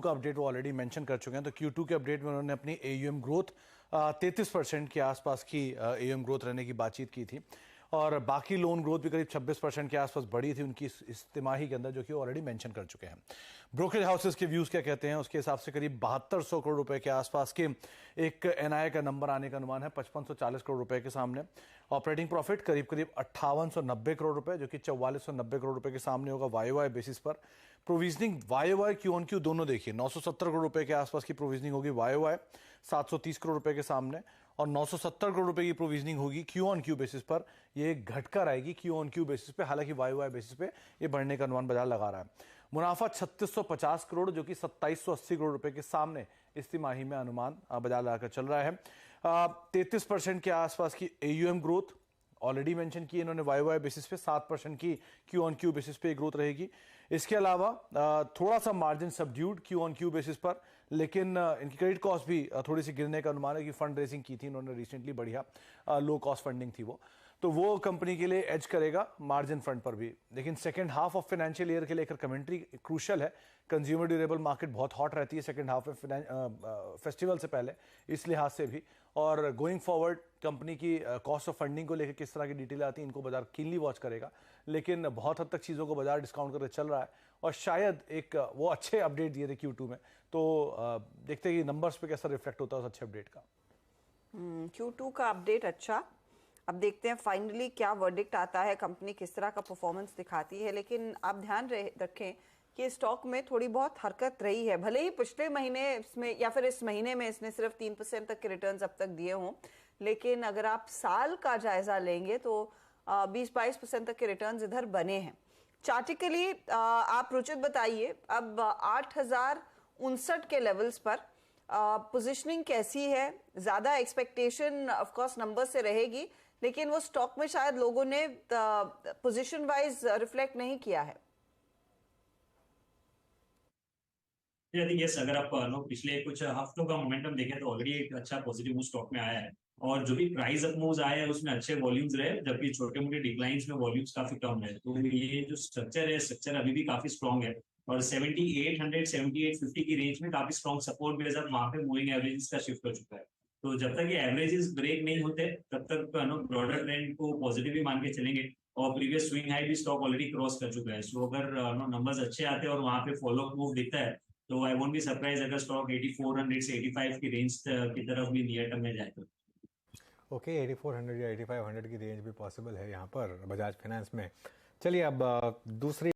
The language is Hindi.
का अपडेट वो ऑलरेडी मेंशन कर चुके हैं। तो Q2 के अपडेट में उन्होंने अपनी AUM ग्रोथ 33% के आसपास की AUM ग्रोथ रहने की बातचीत की थी और बाकी लोन ग्रोथ भी करीब 26% के आसपास बढ़ी थी उनकी इस तिमाही के अंदर, जो कि ऑलरेडी मेंशन कर चुके हैं। ब्रोकरेज हाउसेस के व्यूज क्या कहते हैं, उसके हिसाब से करीब 7200 करोड़ रुपए के आसपास के एक NII का नंबर आने का अनुमान है, 5540 करोड़ रुपए के सामने। ऑपरेटिंग प्रॉफिट करीब 5890 करोड़ रुपए, जो कि 4490 करोड़ रुपए के सामने होगा YOY बेसिस पर। प्रोविजनिंग YOY Q-on-Q दोनों देखिए, 970 करोड़ रुपए के आसपास की प्रोविजनिंग होगी YOY 730 करोड़ रुपए के सामने, और 970 करोड़ रुपए की प्रोविजनिंग होगी Q-on-Q बेसिस पर। ये एक घटकर आएगी Q-on-Q बेसिस पे, हालांकि YOY बेसिस पे ये बढ़ने का अनुमान बाजार लगा रहा है। मुनाफा 3650 करोड़, जो कि 2780 करोड़ रुपए के सामने इस तिमाही में अनुमान बाजार लगाकर चल रहा है। 33% के आसपास की AUM ग्रोथ ऑलरेडी मेंशन की इन्होंने YOY बेसिस पे, 7% की Q-on-Q बेसिस पे ग्रोथ रहेगी। इसके अलावा थोड़ा सा मार्जिन सबड्यूड Q-on-Q बेसिस पर, लेकिन इनकी क्रेडिट कॉस्ट भी थोड़ी सी गिरने का अनुमान है कि फंड रेजिंग की थी इन्होंने रिसेंटली, बढ़िया लो कॉस्ट फंडिंग थी वो, तो वो कंपनी के लिए एज करेगा मार्जिन फ्रंट पर भी। लेकिन second half of financial year के लिए कमेंट्री क्रूशल है। कंज्यूमर ड्यूरेबल मार्केट बहुत हॉट रहती है सेकंड हाफ में, फेस्टिवल से पहले, इस लिहाज से भी। और गोइंग फॉरवर्ड कंपनी की कॉस्ट ऑफ फंडिंग को लेकर किस तरह की डिटेल आती है, इनको बाजार कीनली वॉच करेगा। लेकिन बहुत हद तक चीज़ों को बाजार डिस्काउंट करके चल रहा है और शायद एक वो अच्छे अपडेट दिए थे Q2 में, तो देखते हैं कि नंबर्स पे कैसा रिफ्लेक्ट होता है उस अच्छे अपडेट का। Q2 का अपडेट अच्छा, अब देखते हैं फाइनली क्या वर्डिक्ट आता है, कंपनी किस तरह का परफॉर्मेंस दिखाती है। लेकिन आप ध्यान रखें कि स्टॉक में थोड़ी बहुत हरकत रही है, भले ही पिछले महीने इसमें या फिर इस महीने में इसने सिर्फ 3% तक के रिटर्न्स अब तक दिए हों, लेकिन अगर आप साल का जायजा लेंगे तो 20-22% तक के रिटर्न्स इधर बने हैं। चार्टिकली आप रुचित बताइए, अब 8059 के लेवल्स पर पोजीशनिंग कैसी है? ज्यादा एक्सपेक्टेशन ऑफ कोर्स नंबर से रहेगी, लेकिन वो स्टॉक में शायद लोगों ने पोजीशन वाइज रिफ्लेक्ट नहीं किया है। यस, अगर आप पिछले कुछ हफ्तों का मोमेंटम देखें तो ऑलरेडी एक अच्छा पॉजिटिव मूव स्टॉक में आया है, और जो भी प्राइस अप मूव्स आए हैं उसमें अच्छे वॉल्यूम्स रहे, जबकि छोटे मोटे डिक्लाइंस में वॉल्यूम्स काफी कम है। तो ये जो स्ट्रक्चर अभी भी काफी स्ट्रॉन्ग है, और 7800 7850 की रेंज में काफी स्ट्रॉन्ग सपोर्ट के साथ वहां पे मूविंग एवरेजेस का शिफ्ट हो चुका है। तो जब तक ये एवरेजेस ब्रेक नहीं होते तब तक ब्रॉडर ट्रेंड को पॉजिटिव ही मान के चलेंगे, और प्रीवियस स्विंग हाई भी स्टॉक ऑलरेडी क्रॉस कर चुका है। सो अगर नंबर्स अच्छे आते हैं और वहां पे फॉलो मूव दिखता है तो आई वोंट बी सरप्राइज अगर स्टॉक 8400 से 85 की रेंज की तरफ भी नियर टर्म में जाए तो। ओके, 8400 या 8500 की रेंज भी पॉसिबल है यहाँ पर बजाज फाइनेंस में। चलिए अब दूसरी